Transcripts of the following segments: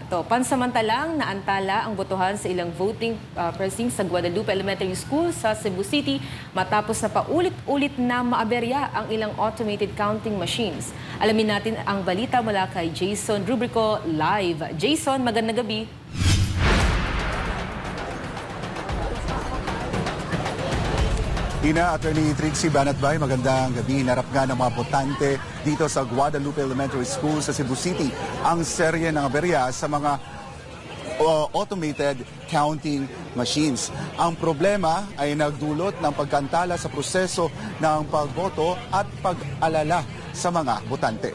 Ito, pansamantalang naantala ang botohan sa ilang voting precincts sa Guadalupe Elementary School sa Cebu City matapos na paulit-ulit na maaberya ang ilang automated counting machines. Alamin natin ang balita mula kay Jason Rubrico live. Jason, magandang gabi. Attorney Trixie Banatbay, magandang gabi. Hinarap nga ng mga botante dito sa Guadalupe Elementary School sa Cebu City ang serye ng aberya sa mga automated counting machines. Ang problema ay nagdulot ng pagkantala sa proseso ng pagboto at pag-alala sa mga botante.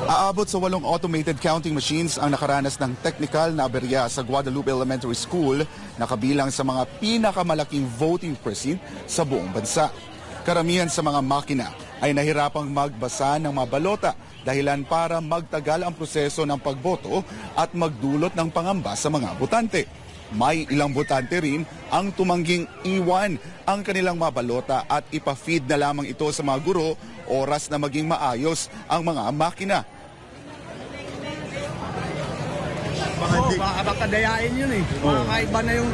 Aabot sa 8 automated counting machines ang nakaranas ng technical na aberya sa Guadalupe Elementary School na kabilang sa mga pinakamalaking voting precinct sa buong bansa. Karamihan sa mga makina ay nahirapang magbasa ng mga balota dahilan para magtagal ang proseso ng pagboto at magdulot ng pangamba sa mga botante. May ilang botante rin ang tumangging iwan ang kanilang mga balota at ipa-feed na lamang ito sa mga guro oras na maging maayos ang mga makina. Baka dayain yun eh. Iba na yung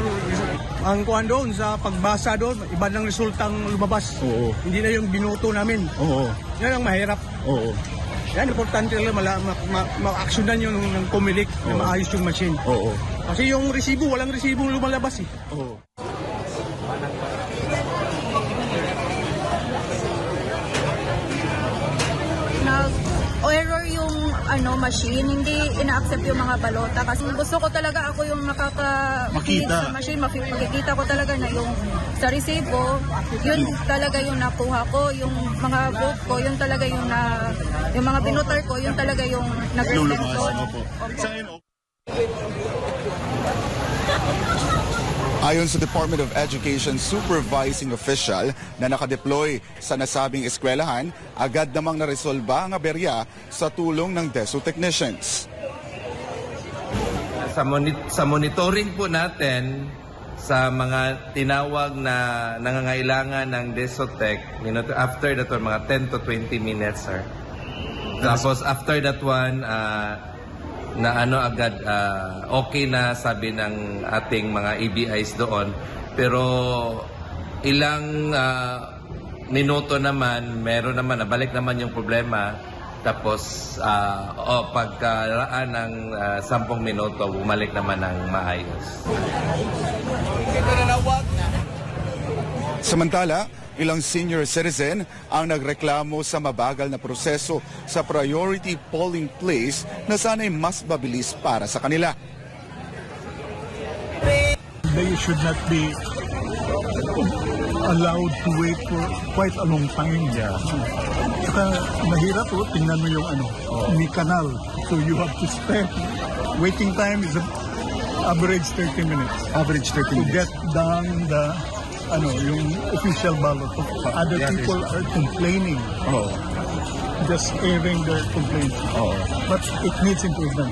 ang kuhan doon sa pagbasa doon, iba ng resultang lumabas. Oo. Hindi na yung binuto namin. Oo. Yan ang mahirap. Oo. Yan, importante lang ma-actionan yun ng pumilik na maayos yung machine. Oo. Kasi yung resibo, walang resibong lumalabas eh. Oo. Error yung machine, hindi ina-accept yung mga balota kasi gusto ko talaga ako yung Makita. sa machine, makikita ko talaga na yung sa resibo, yun talaga yung nakuha ko, yung mga vote ko, yun talaga yung yung mga binotar ko, yun talaga yung nag-reflect doon. Ayon sa Department of Education supervising official na nakadeploy sa nasabing eskwelahan, agad namang naresolba ang aberya sa tulong ng DESO technicians. Sa monitoring po natin sa mga tinawag na nangangailangan ng DESOTech, after that one, mga 10 to 20 minutes, sir. Tapos after that one, na agad okay na sabi ng ating mga EBIs doon, pero ilang minuto naman meron naman nabalik naman yung problema, tapos pagkaraan ng 10 minuto bumalik naman ng maayos. Samantala, ilang senior citizen ang nagreklamo sa mabagal na proseso sa priority polling place na sana'y mas mabilis para sa kanila. They should not be allowed to wait for quite a long time. Yeah. Saka mahirap po, tingnan mo yung may kanal. So you have to spend. Waiting time is average 30 minutes. Average 30 To get down yung official ballot. Other people are complaining. Just airing their complaints. But it needs improvement.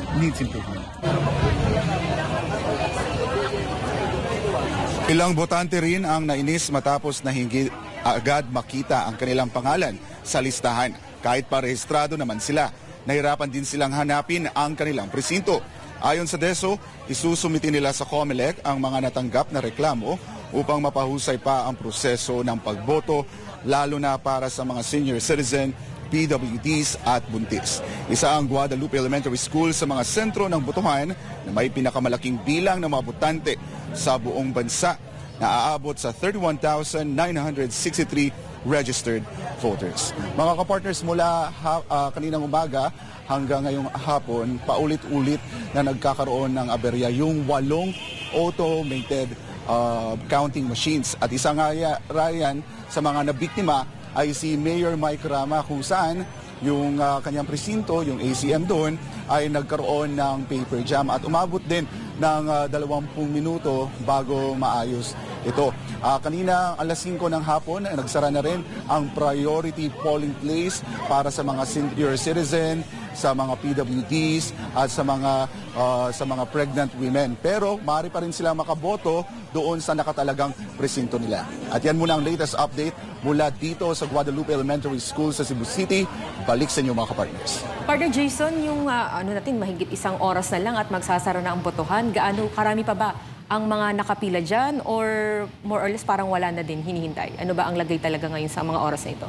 Ilang botante rin ang nainis matapos na hindi agad makita ang kanilang pangalan sa listahan. Kahit pa rehistrado naman sila, nahirapan din silang hanapin ang kanilang presinto. Ayon sa DESO, isusumiti nila sa COMELEC ang mga natanggap na reklamo upang mapahusay pa ang proseso ng pagboto, lalo na para sa mga senior citizen, PWDs at buntis. Isa ang Guadalupe Elementary School sa mga sentro ng botohan na may pinakamalaking bilang ng mga botante sa buong bansa na aabot sa 31,963 registered voters. Mga kapartners, mula kaninang umaga hanggang ngayong hapon, paulit-ulit na nagkakaroon ng aberya yung 8 automated counting machines. At isa nga yan sa mga nabiktima ay si Mayor Mike Rama, kung saan yung kanyang presinto, yung ACM doon, ay nagkaroon ng paper jam at umabot din ng 20 minuto bago maayos ito. Kanina alas 5 ng hapon, nagsara na rin ang priority polling place para sa mga senior citizen, sa mga PWDs at sa mga pregnant women. Pero maaari pa rin sila makaboto doon sa nakatalagang presinto nila. At yan muna ang latest update mula dito sa Guadalupe Elementary School sa Cebu City. Balik sa inyo mga kapartners. Partner Jason, yung natin, mahigit isang oras na lang at magsasara na ang botohan. Gaano karami pa ba ang mga nakapila dyan or more or less parang wala na din hinihintay? Ano ba ang lagay talaga ngayon sa mga oras na ito?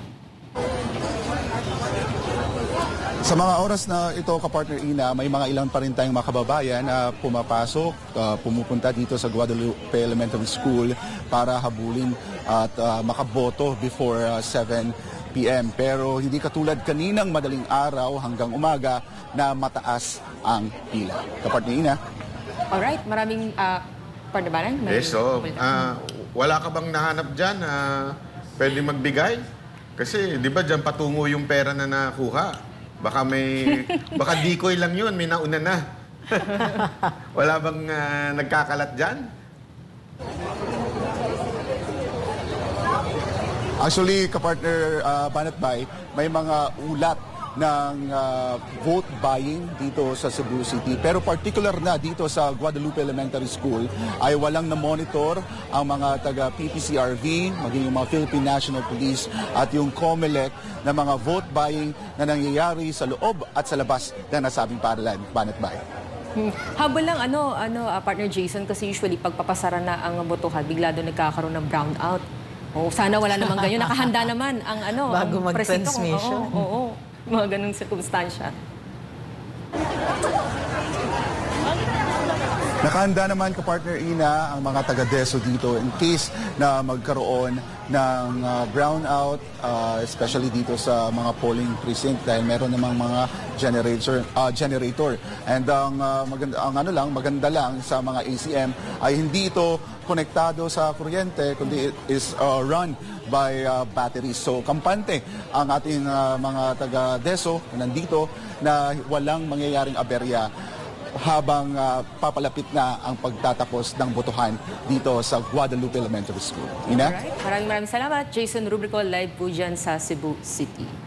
Sa mga oras na ito, kapartner Ina, may mga ilan pa rin tayong mga kababayan na pumapasok, pumupunta dito sa Guadalupe Elementary School para habulin at makaboto before 7 p.m. Pero hindi katulad kaninang madaling araw hanggang umaga na mataas ang pila. Kapartner Ina. Alright, maraming partner Baran? Yes, so, wala ka bang nahanap dyan na pwede magbigay? Kasi, di ba, dyan patungo yung pera na nakuha. Baka decoy lang yun, may nauna na. Wala bang nagkakalat dyan? Actually, kapartner Banatbay, may mga ulat ng vote buying dito sa Cebu City. Pero particular na dito sa Guadalupe Elementary School ay walang na-monitor ang mga taga-PPCRV, maging yung mga Philippine National Police at yung COMELEC na mga vote buying na nangyayari sa loob at sa labas ng nasabing paaralan. Banatbay. Habol lang, partner Jason, kasi usually pagpapasara na ang botohan, bigla doon nagkakaroon ng brownout. Oh, sana wala namang ganyan. Nakahanda naman ang Bago ang presinto. mag-transmission. Oo. Mga ganung sirkumstansya. Nakahanda naman kapartner Ina ang mga taga-DESO dito in case na magkaroon ng brownout, especially dito sa mga polling precinct dahil meron namang mga generator. And ang maganda lang sa mga ACM ay hindi ito konektado sa kuryente kundi it is run by batteries. So kampante ang ating mga taga-DESO na nandito na walang mangyayaring aberya habang papalapit na ang pagtatapos ng botohan dito sa Guadalupe Elementary School. Ina? Alright. Maraming salamat. Jason Rubrico, live po dyan sa Cebu City.